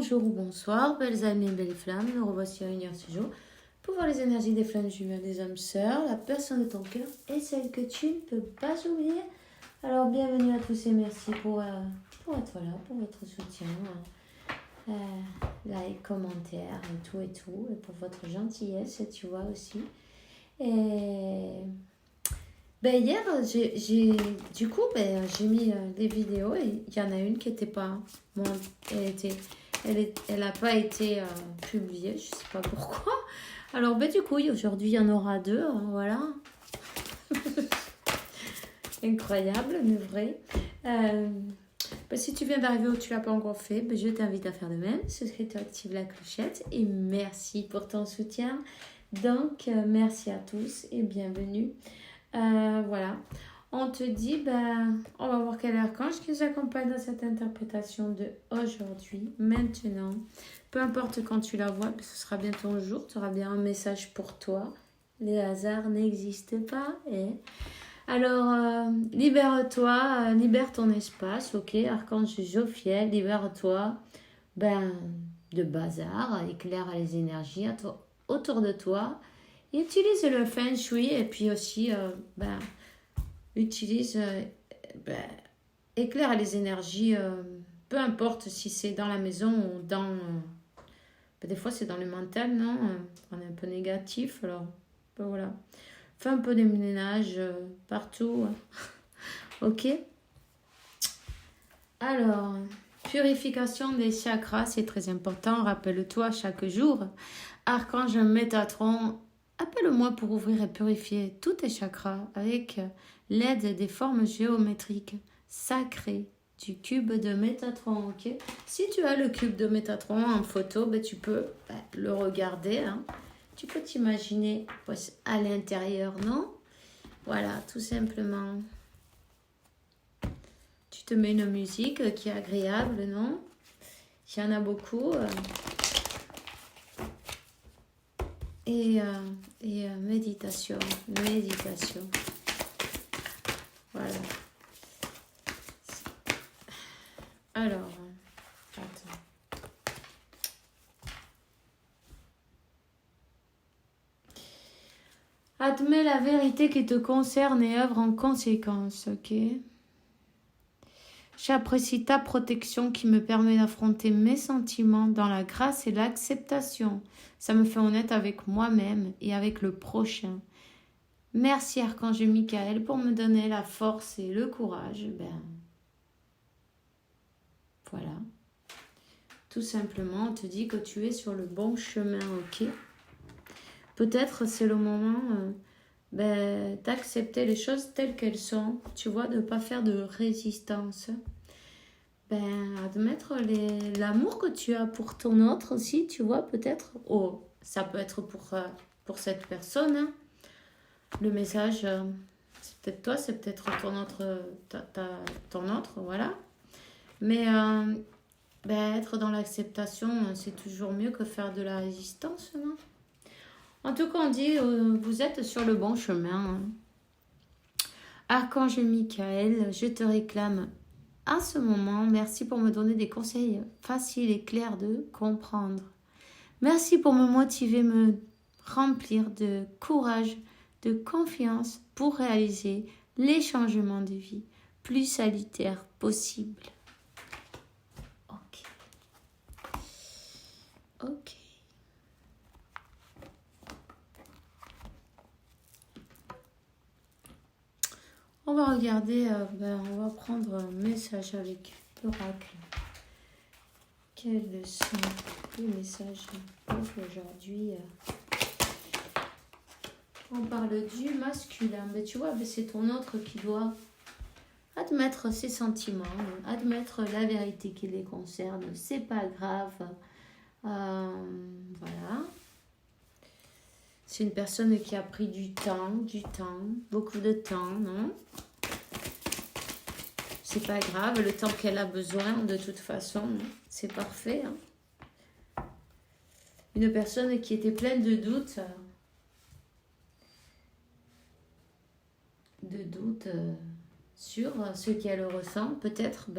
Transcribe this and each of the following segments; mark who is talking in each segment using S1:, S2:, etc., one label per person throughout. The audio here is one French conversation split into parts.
S1: bonjour ou bonsoir, belles âmes et belles flammes, nous revoici réunis ce jour pour voir les énergies des flammes jumelles des âmes sœurs, la personne de ton cœur et celle que tu ne peux pas oublier. Alors bienvenue à tous et merci pour être là, pour votre soutien, like, commentaires et tout, et pour votre gentillesse, tu vois aussi. Et hier, j'ai mis des vidéos et il y en a une qui n'était pas... Bon, elle n'a pas été publiée, je ne sais pas pourquoi. Alors, du coup, aujourd'hui, il y en aura deux, hein, voilà. Incroyable, mais vrai. Si tu viens d'arriver ou tu ne l'as pas encore fait, je t'invite à faire de même. Souscris-toi, active la clochette et merci pour ton soutien. Donc, merci à tous et bienvenue. Voilà, on te dit, on va voir quel archange qui nous accompagne dans cette interprétation de aujourd'hui, maintenant. Peu importe quand tu la vois, ce sera bien ton jour, tu auras bien un message pour toi. Les hasards n'existent pas. Alors, libère-toi, libère ton espace, ok, archange Jophiel, libère-toi de bazar, éclaire les énergies autour de toi. Utilise le feng shui et puis aussi éclaire les énergies, peu importe si c'est dans la maison ou dans... des fois c'est dans le mental, non? On est un peu négatif, alors voilà. Fais un peu de ménage partout. Ok? Alors, purification des chakras, c'est très important. Rappelle-toi chaque jour. Archange Métatron, appelle-moi pour ouvrir et purifier tous tes chakras avec l'aide des formes géométriques sacrées du cube de Métatron. Okay? Si tu as le cube de Métatron en photo, tu peux le regarder. Hein. Tu peux t'imaginer à l'intérieur, non? Voilà, tout simplement. Tu te mets une musique qui est agréable, non? Il y en a beaucoup. Et méditation. Voilà. Alors, attends. Admets la vérité qui te concerne et œuvre en conséquence, ok? J'apprécie ta protection qui me permet d'affronter mes sentiments dans la grâce et l'acceptation. Ça me fait honnête avec moi-même et avec le prochain. Merci Archange Michael pour me donner la force et le courage. Voilà. Tout simplement, on te dit que tu es sur le bon chemin, ok? Peut-être c'est le moment d'accepter les choses telles qu'elles sont, tu vois, de ne pas faire de résistance. Admettre l'amour que tu as pour ton autre aussi, tu vois, peut-être. Oh, ça peut être pour cette personne. Hein. Le message, c'est peut-être toi, c'est peut-être ton autre, voilà. Mais être dans l'acceptation, c'est toujours mieux que faire de la résistance, non? En tout cas, on dit, vous êtes sur le bon chemin. Hein. Archange Michael, je te réclame à ce moment, merci pour me donner des conseils faciles et clairs de comprendre. Merci pour me motiver, me remplir de courage, de confiance pour réaliser les changements de vie plus salutaires possibles. Ok. On va regarder, on va prendre un message avec l'oracle. Quels sont les messages pour aujourd'hui? On parle du masculin. Mais tu vois, c'est ton autre qui doit admettre ses sentiments, admettre la vérité qui les concerne. C'est pas grave. Voilà. C'est une personne qui a pris du temps, beaucoup de temps, non? C'est pas grave, le temps qu'elle a besoin, de toute façon, c'est parfait. Hein? Une personne qui était pleine de doutes. Sur ce qu'elle ressent, peut-être,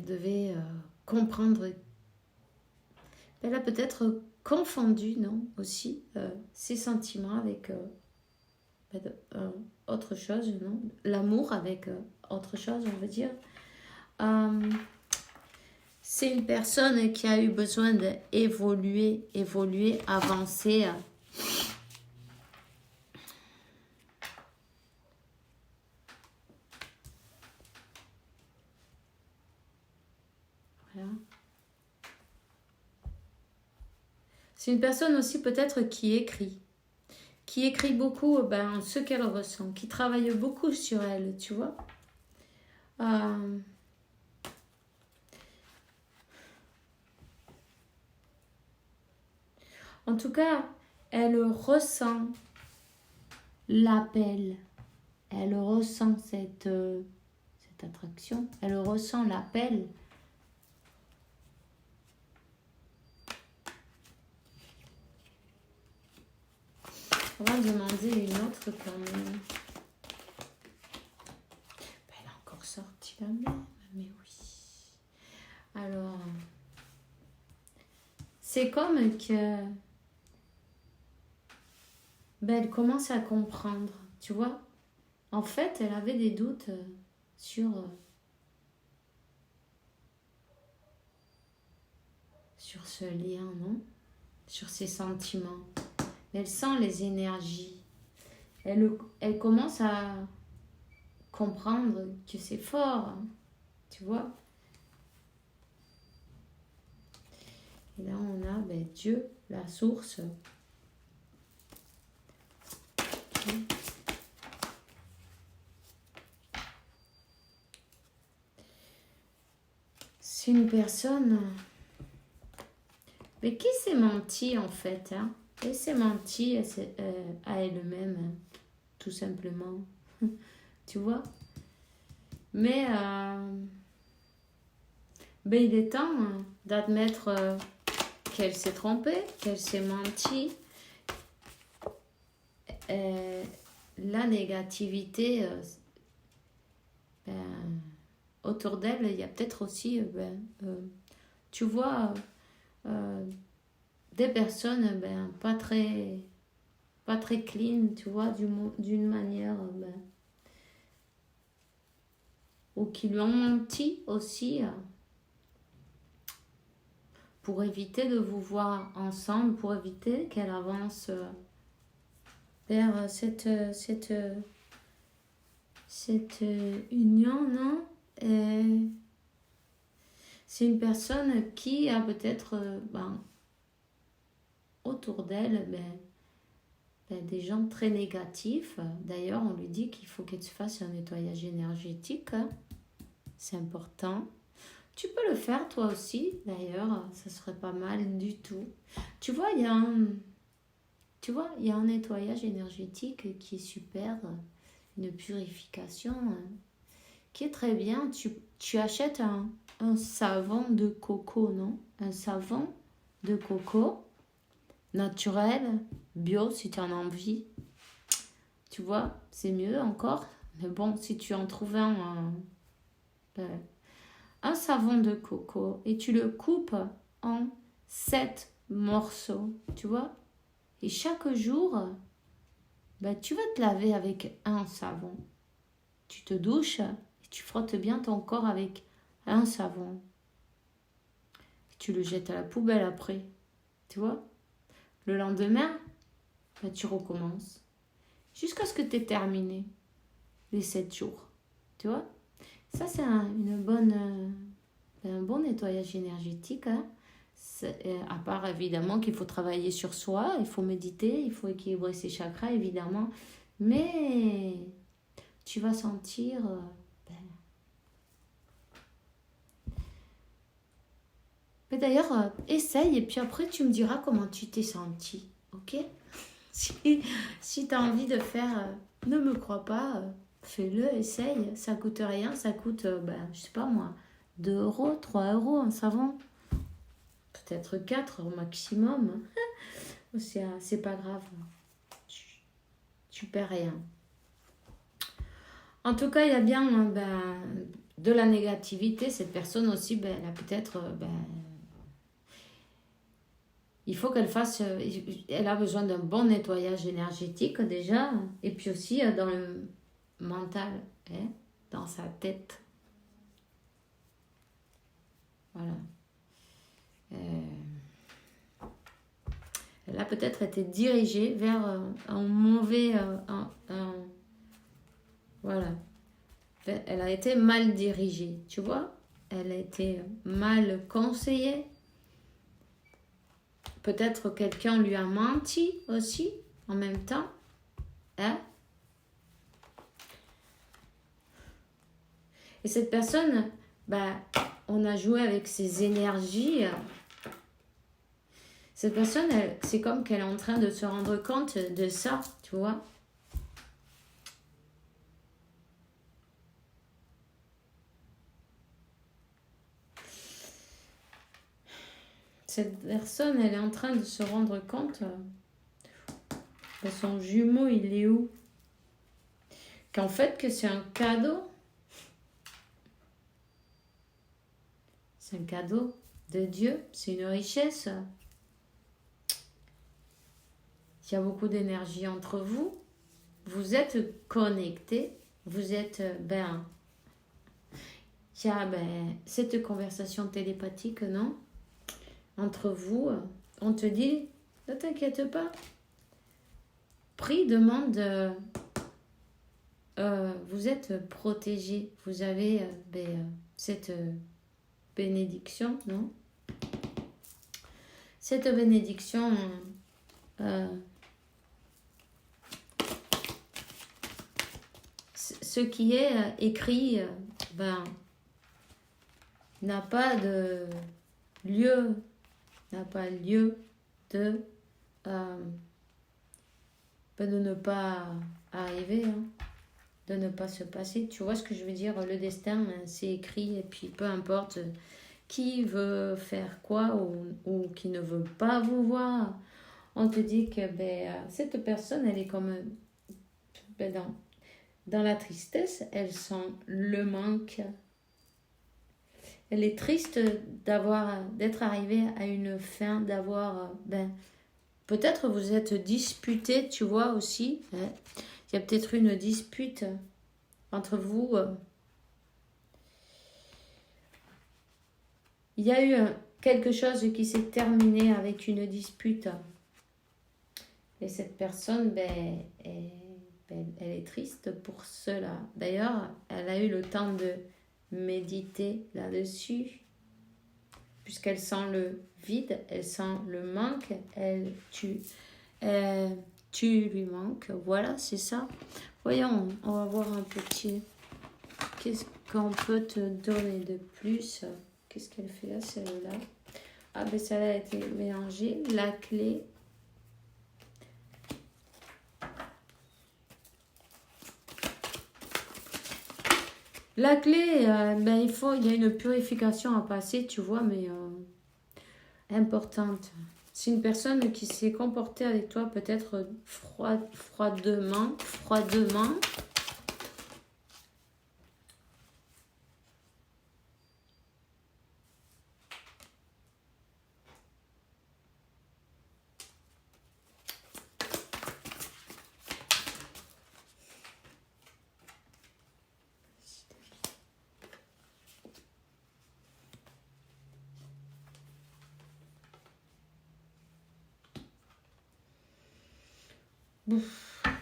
S1: elle devait comprendre. Elle a peut-être confondu, non, aussi, ses sentiments avec autre chose, non, l'amour avec autre chose, on va dire. C'est une personne qui a eu besoin d'évoluer, avancer. Voilà. C'est une personne aussi peut-être qui écrit beaucoup ce qu'elle ressent, qui travaille beaucoup sur elle, tu vois. En tout cas, elle ressent l'appel, elle ressent cette attraction, elle ressent l'appel. On va demander une autre quand même. Elle a encore sorti la même, mais oui. Alors, c'est comme que elle commence à comprendre, tu vois. En fait, elle avait des doutes sur ce lien, non? Sur ses sentiments. Elle sent les énergies. Elle commence à comprendre que c'est fort, hein, tu vois. Et là, on a Dieu, la source. C'est une personne mais qui s'est menti en fait, hein? Elle s'est menti à elle-même, hein, tout simplement. Tu vois? Mais il est temps d'admettre qu'elle s'est trompée, qu'elle s'est menti. La négativité, autour d'elle, il y a peut-être aussi, tu vois, des personnes pas très clean, tu vois, d'une manière, ou qui lui ont menti aussi, pour éviter de vous voir ensemble, pour éviter qu'elle avance vers cette union, non? C'est une personne qui a peut-être autour d'elle des gens très négatifs. D'ailleurs, on lui dit qu'il faut qu'elle se fasse un nettoyage énergétique. Hein. C'est important. Tu peux le faire toi aussi, d'ailleurs. Ça serait pas mal du tout. Tu vois, il y a un nettoyage énergétique qui est super. Une purification qui est très bien. Tu achètes un savon de coco, non? Un savon de coco naturel, bio si tu en as envie. Tu vois, c'est mieux encore. Mais bon, si tu en trouves un savon de coco et tu le coupes en 7 morceaux, tu vois. Et chaque jour, tu vas te laver avec un savon. Tu te douches et tu frottes bien ton corps avec un savon. Et tu le jettes à la poubelle après, tu vois. Le lendemain, tu recommences. Jusqu'à ce que tu aies terminé les 7 jours. Tu vois. Ça, c'est un bon nettoyage énergétique. Hein. À part, évidemment, qu'il faut travailler sur soi. Il faut méditer. Il faut équilibrer ses chakras, évidemment. Mais tu vas sentir... Mais d'ailleurs, essaye et puis après tu me diras comment tu t'es senti, ok? Si tu as envie de faire, ne me crois pas, fais-le, essaye, ça coûte rien, ça coûte, je sais pas moi, 2 euros, 3 euros un savon, peut-être 4 au maximum, c'est pas grave, tu perds rien. En tout cas, il y a bien de la négativité, cette personne aussi, ben, elle a peut-être... il faut qu'elle fasse... elle a besoin d'un bon nettoyage énergétique déjà. Et puis aussi dans le mental, hein, dans sa tête. Voilà. Elle a peut-être été dirigée vers un mauvais... voilà. Elle a été mal dirigée, tu vois. Elle a été mal conseillée. Peut-être quelqu'un lui a menti aussi, en même temps. Hein? Et cette personne, on a joué avec ses énergies. Cette personne, c'est comme qu'elle est en train de se rendre compte de ça, tu vois. Cette personne, elle est en train de se rendre compte que son jumeau, il est où? Qu'en fait, que c'est un cadeau. C'est un cadeau de Dieu. C'est une richesse. Il y a beaucoup d'énergie entre vous. Vous êtes connectés. Vous êtes, il y a cette conversation télépathique, non? Entre vous, on te dit, ne t'inquiète pas. Prie, demande, vous êtes protégé. Vous avez cette bénédiction, non? Cette bénédiction, ce qui est écrit, n'a pas de lieu, de ne pas arriver, hein, de ne pas se passer. Tu vois ce que je veux dire? Le destin, c'est écrit, et puis peu importe qui veut faire quoi ou qui ne veut pas vous voir. On te dit que cette personne, elle est comme dans la tristesse, elle sent le manque. Elle est triste d'être arrivée à une fin, d'avoir... peut-être vous êtes disputé, tu vois aussi. Hein. Il y a peut-être une dispute entre vous. Il y a eu quelque chose qui s'est terminé avec une dispute. Et cette personne, elle est triste pour cela. D'ailleurs, elle a eu le temps de méditer là-dessus, puisqu'elle sent le vide, elle sent le manque, tu lui manques. Voilà, c'est ça. Voyons, on va voir un petit... Qu'est-ce qu'on peut te donner de plus? Qu'est-ce qu'elle fait là, celle-là? Ah, celle-là a été mélangée. La clé... La clé, il y a une purification à passer, tu vois, mais importante. C'est une personne qui s'est comportée avec toi peut-être froidement.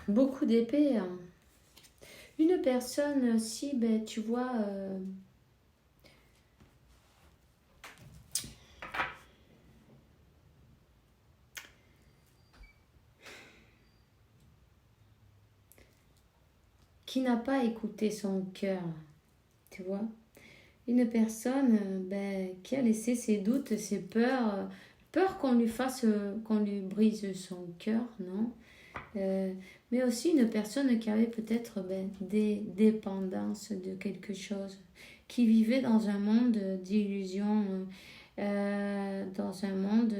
S1: Beaucoup d'épées. Hein. Une personne, si, tu vois... qui n'a pas écouté son cœur, tu vois. Une personne qui a laissé ses doutes, ses peurs, peur qu'on lui fasse, qu'on lui brise son cœur, non? Mais aussi une personne qui avait peut-être des dépendances de quelque chose, qui vivait dans un monde d'illusions, dans un monde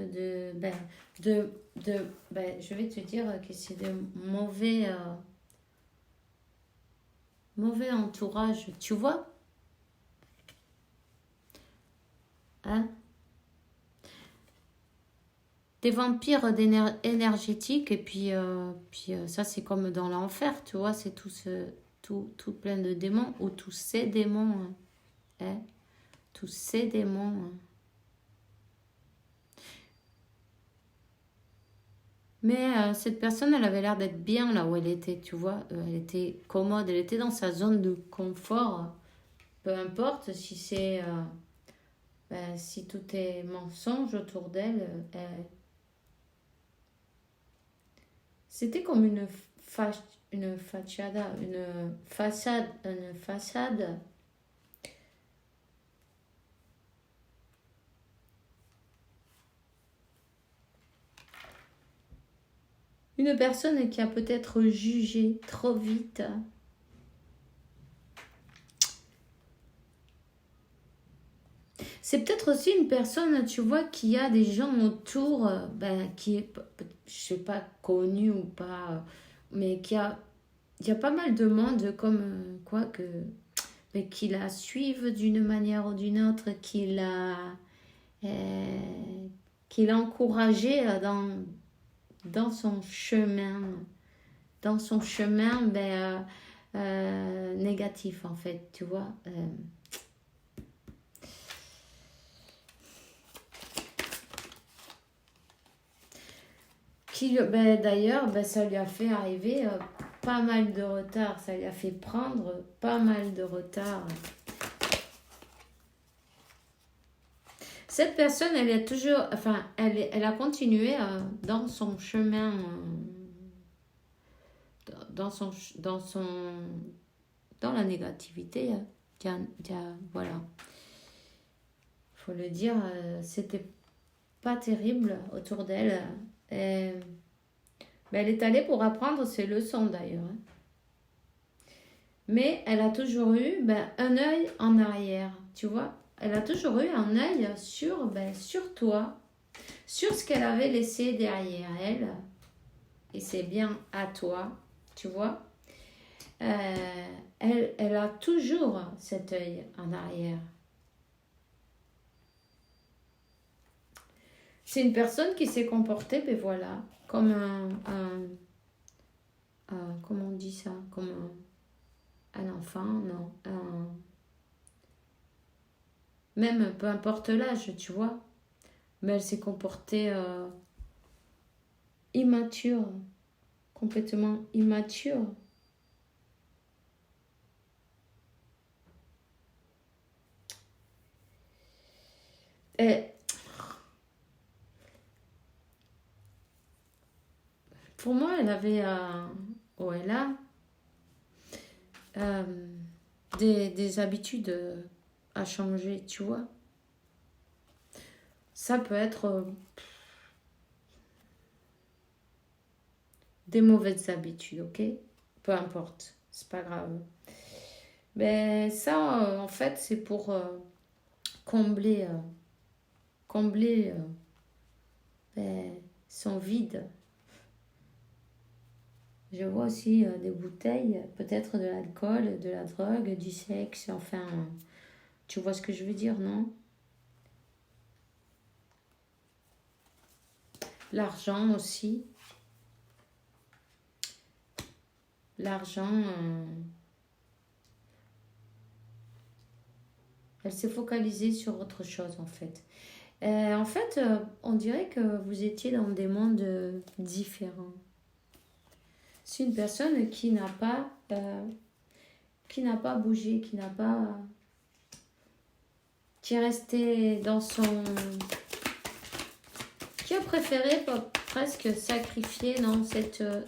S1: je vais te dire que c'est de mauvais entourage, tu vois. Hein? Des vampires énergétiques, et puis ça, c'est comme dans l'enfer, tu vois, c'est tout plein de démons, ou tous ces démons. Hein? Tous ces démons. Mais cette personne, elle avait l'air d'être bien là où elle était, tu vois. Elle était commode, elle était dans sa zone de confort. Peu importe si si tout est mensonge autour d'elle. C'était comme une fachada, une façade. Une personne qui a peut-être jugé trop vite. C'est peut-être aussi une personne, tu vois, qui a des gens autour, qui est, je sais pas, connu ou pas, mais il y a pas mal de monde comme quoi que, mais qui la suivent d'une manière ou d'une autre, qui l'a encouragée dans son chemin, négatif en fait, tu vois. D'ailleurs, ça lui a fait arriver pas mal de retard, ça lui a fait prendre pas mal de retard. Cette personne, elle est toujours, enfin, elle a continué dans son chemin, dans la négativité. Voilà, faut le dire, c'était pas terrible autour d'elle. Elle est allée pour apprendre ses leçons d'ailleurs. Mais elle a toujours eu un œil en arrière, tu vois. Elle a toujours eu un œil sur toi, sur ce qu'elle avait laissé derrière elle. Et c'est bien à toi, tu vois. Elle a toujours cet œil en arrière. C'est une personne qui s'est comportée, voilà, comme comment on dit ça, comme un enfant, non, même peu importe l'âge, tu vois. Mais elle s'est comportée immature, complètement immature. Et pour moi, elle avait, elle a des habitudes à changer, tu vois. Ça peut être des mauvaises habitudes, ok? Peu importe, c'est pas grave. Mais ça, en fait, c'est pour combler son vide. Je vois aussi des bouteilles, peut-être de l'alcool, de la drogue, du sexe, enfin, tu vois ce que je veux dire, non? L'argent aussi. L'argent, elle s'est focalisée sur autre chose en fait. En fait, on dirait que vous étiez dans des mondes différents. C'est une personne qui n'a pas bougé, qui est restée dans son, qui a préféré presque sacrifier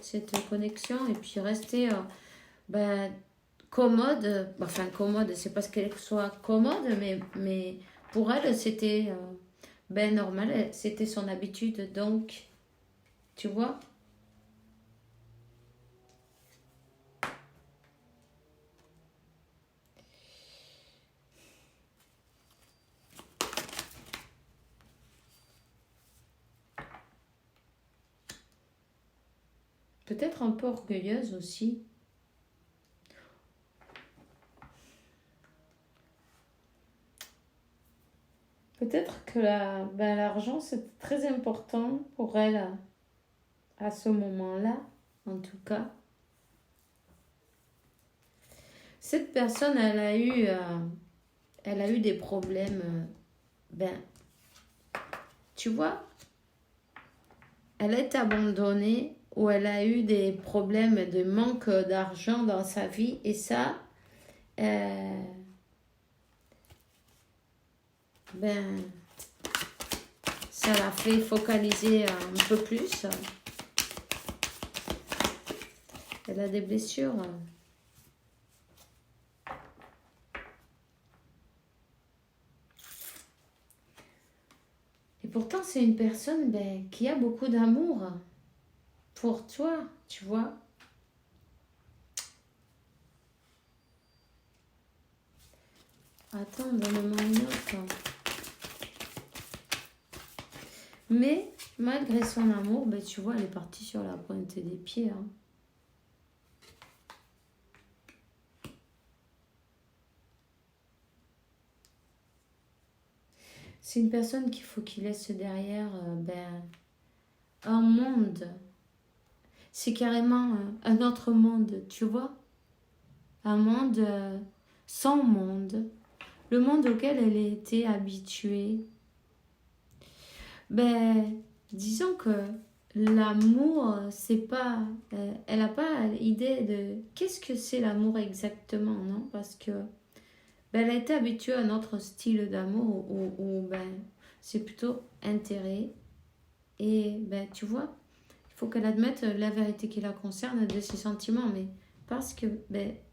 S1: cette connexion et puis rester commode. Enfin commode, c'est parce qu'elle soit commode, mais pour elle c'était normal, c'était son habitude, donc tu vois. Peut-être un peu orgueilleuse aussi. Peut-être que l'argent, c'est très important pour elle à ce moment-là, en tout cas. Cette personne, elle a eu des problèmes. Tu vois, elle est abandonnée ou elle a eu des problèmes de manque d'argent dans sa vie et ça, euh, ça l'a fait focaliser un peu plus. Elle a des blessures. Et pourtant, c'est une personne qui a beaucoup d'amour pour toi, tu vois. Attends, donne-moi une autre. Mais malgré son amour, tu vois, elle est partie sur la pointe des pieds. Hein. C'est une personne qu'il faut qu'il laisse derrière un monde. C'est carrément un autre monde, tu vois. Un monde sans monde. Le monde auquel elle a été habituée. Disons que l'amour, c'est pas... elle n'a pas l'idée de... Qu'est-ce que c'est l'amour exactement, non? Parce que elle a été habituée à un autre style d'amour où c'est plutôt intérêt. Et tu vois, il faut qu'elle admette la vérité qui la concerne de ses sentiments. Mais parce que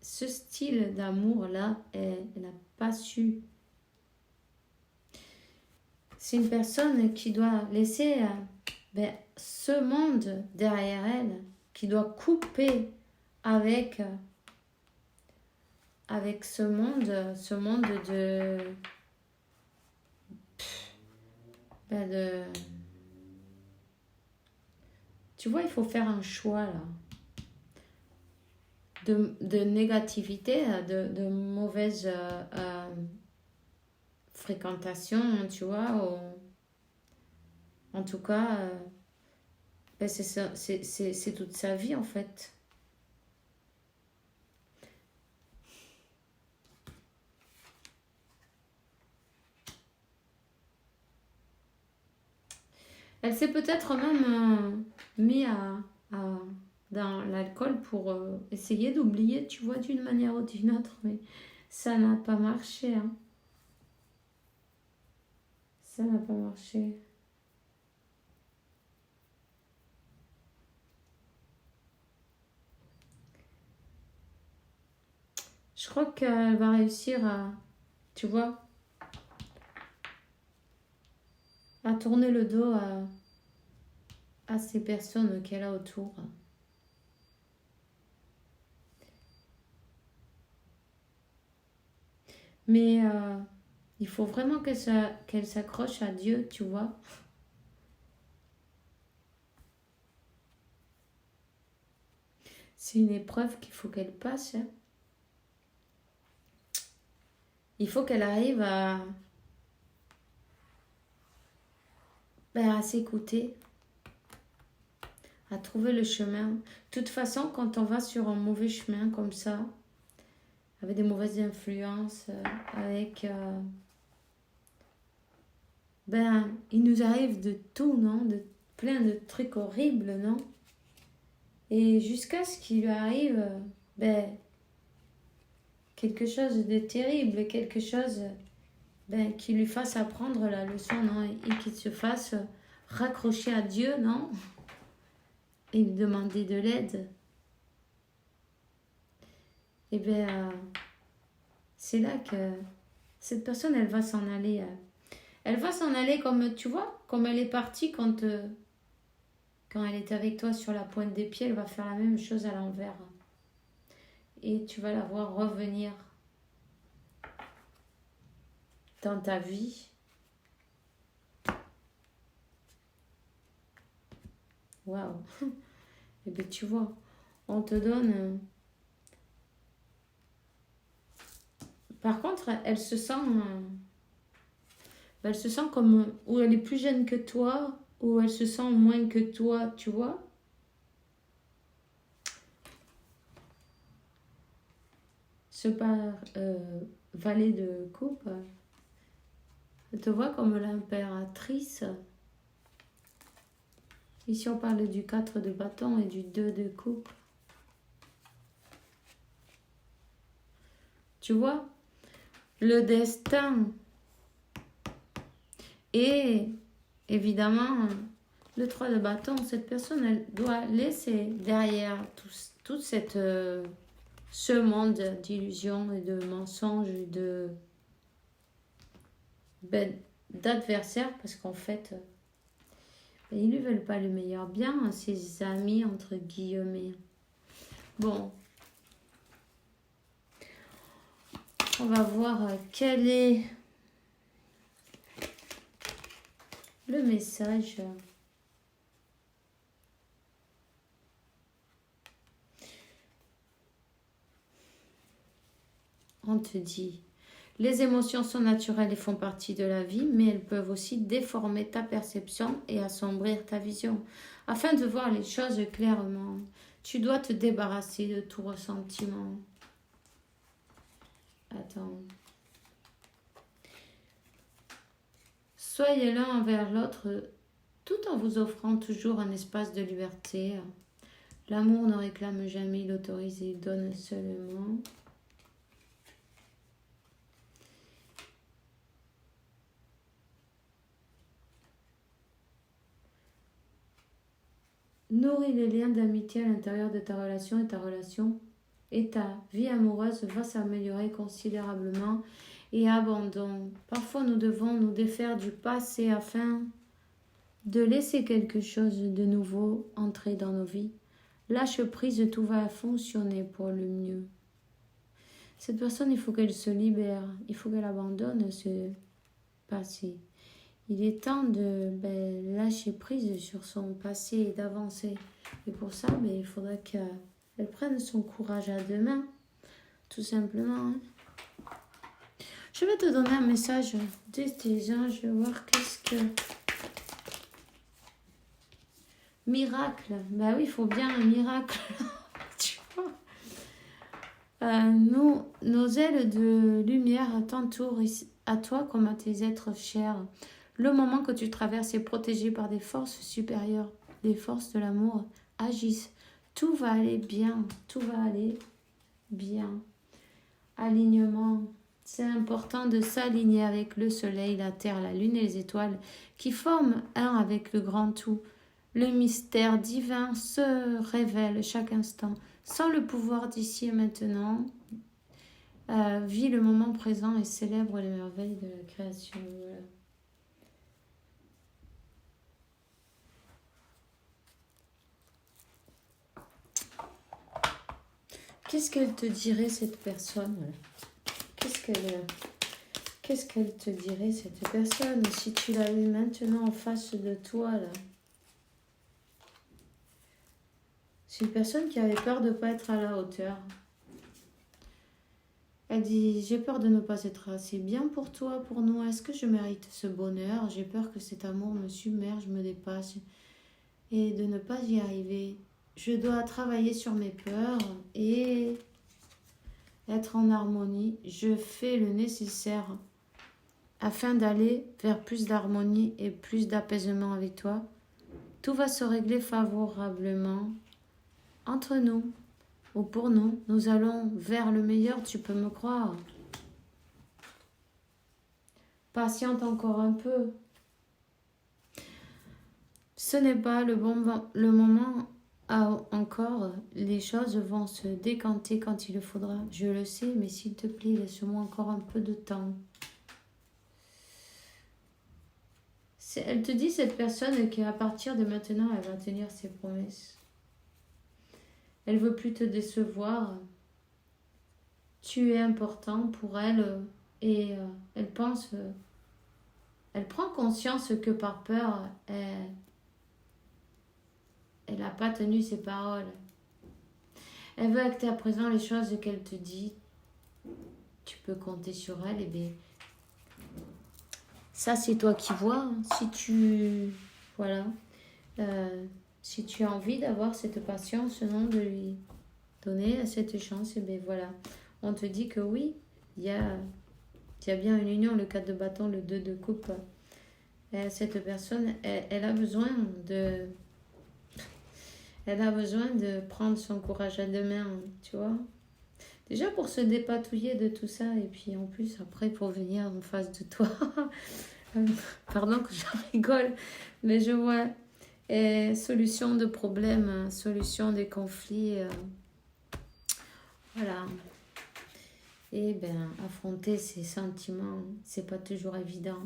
S1: ce style d'amour-là, elle n'a pas su. C'est une personne qui doit laisser ce monde derrière elle, qui doit couper avec ce monde de... Tu vois, il faut faire un choix là. De négativité, de mauvaise fréquentation, tu vois. En tout cas, c'est toute sa vie en fait. Elle s'est peut-être même mis dans l'alcool pour essayer d'oublier, tu vois, d'une manière ou d'une autre, mais ça n'a pas marché. Hein. Ça n'a pas marché. Je crois qu'elle va réussir tu vois, à tourner le dos à ces personnes qu'elle a autour. Mais il faut vraiment qu'elle s'accroche à Dieu, tu vois. C'est une épreuve qu'il faut qu'elle passe. Hein. Il faut qu'elle arrive à s'écouter, à trouver le chemin. De toute façon, quand on va sur un mauvais chemin comme ça, avec des mauvaises influences, avec... il nous arrive de tout, non? De plein de trucs horribles, non? Et jusqu'à ce qu'il lui arrive, quelque chose de terrible, quelque chose qui lui fasse apprendre la leçon, non? Et qu'il se fasse raccrocher à Dieu, non? Et lui demander de l'aide. Et c'est là que cette personne, elle va s'en aller. Elle va s'en aller comme, tu vois, comme elle est partie quand elle est avec toi sur la pointe des pieds, elle va faire la même chose à l'envers. Et tu vas la voir revenir dans ta vie. Waouh. Et bien tu vois, on te donne... Par contre, elle se sent... ben, elle se sent comme, ou elle est plus jeune que toi, ou elle se sent moins que toi, tu vois. Ce valet de coupe, elle te voit comme l'impératrice. Ici, on parle du 4 de bâton et du 2 de coupe. Tu vois, le destin et évidemment le 3 de bâton, cette personne, elle doit laisser derrière toute cette, ce monde d'illusions et de mensonges et d'adversaires parce qu'en fait, ils ne veulent pas le meilleur bien, ses amis, entre guillemets. Bon, on va voir quel est le message. On te dit, les émotions sont naturelles et font partie de la vie, mais elles peuvent aussi déformer ta perception et assombrir ta vision. Afin de voir les choses clairement, tu dois te débarrasser de tout ressentiment. Attends. Soyez l'un envers l'autre tout en vous offrant toujours un espace de liberté. L'amour ne réclame jamais, il autorise et donne seulement. Nourris les liens d'amitié à l'intérieur de ta relation et ta vie amoureuse va s'améliorer considérablement et abandon. Parfois nous devons nous défaire du passé afin de laisser quelque chose de nouveau entrer dans nos vies. Lâche prise, tout va fonctionner pour le mieux. Cette personne, il faut qu'elle se libère, il faut qu'elle abandonne ce passé. Il est temps de lâcher prise sur son passé et d'avancer. Et pour ça, il faudra qu'elle prenne son courage à deux mains, tout simplement. Je vais te donner un message de tes anges, je vais voir qu'est-ce que... Miracle. Ben oui, il faut bien un miracle. Tu vois. Nos ailes de lumière t'entourent à toi comme à tes êtres chers. Le moment que tu traverses est protégé par des forces supérieures, des forces de l'amour agissent. Tout va aller bien, tout va aller bien. Alignement. C'est important de s'aligner avec le soleil, la terre, la lune et les étoiles qui forment un avec le grand tout. Le mystère divin se révèle chaque instant. Sans le pouvoir d'ici et maintenant, vis le moment présent et célèbre les merveilles de la création. Voilà. Qu'est-ce qu'elle te dirait, cette personne? Qu'est-ce qu'elle te dirait, cette personne, si tu l'avais maintenant en face de toi, là? C'est une personne qui avait peur de ne pas être à la hauteur. Elle dit, j'ai peur de ne pas être assez bien pour toi, pour nous. Est-ce que je mérite ce bonheur? J'ai peur que cet amour me submerge, me dépasse et de ne pas y arriver. Je dois travailler sur mes peurs et être en harmonie. Je fais le nécessaire afin d'aller vers plus d'harmonie et plus d'apaisement avec toi. Tout va se régler favorablement entre nous ou pour nous. Nous allons vers le meilleur, tu peux me croire. Patiente encore un peu. Ce n'est pas le moment encore. Les choses vont se décanter quand il le faudra. Je le sais, mais s'il te plaît, laisse-moi encore un peu de temps. Elle te dit, cette personne, qu'à partir de maintenant, elle va tenir ses promesses. Elle veut plus te décevoir. Tu es important pour elle et elle pense... elle prend conscience que par peur, elle n'a pas tenu ses paroles. Elle veut acter à présent les choses qu'elle te dit. Tu peux compter sur elle. Et bien, Ça, c'est toi qui vois. Hein. Si tu... Voilà. Si tu as envie d'avoir cette patience, non, de lui donner cette chance, et bien voilà. On te dit que oui, il y a bien une union, le 4 de bâton, le 2 de coupe. Cette personne, elle a besoin de... Elle a besoin de prendre son courage à deux mains, tu vois. Déjà pour se dépatouiller de tout ça, et puis en plus, après, pour venir en face de toi. Pardon que je rigole, mais je vois solution de problèmes, solution des conflits. Voilà. Et ben, affronter ces sentiments, c'est pas toujours évident.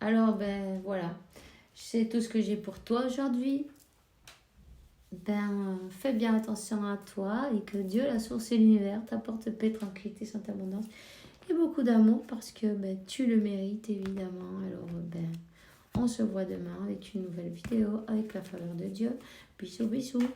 S1: Alors, ben voilà. C'est tout ce que j'ai pour toi aujourd'hui. Ben, fais bien attention à toi et que Dieu, la source et l'univers, t'apporte paix, tranquillité, santé, abondance et beaucoup d'amour parce que ben, tu le mérites évidemment. Alors, ben, on se voit demain avec une nouvelle vidéo avec la faveur de Dieu. Bisous, bisous.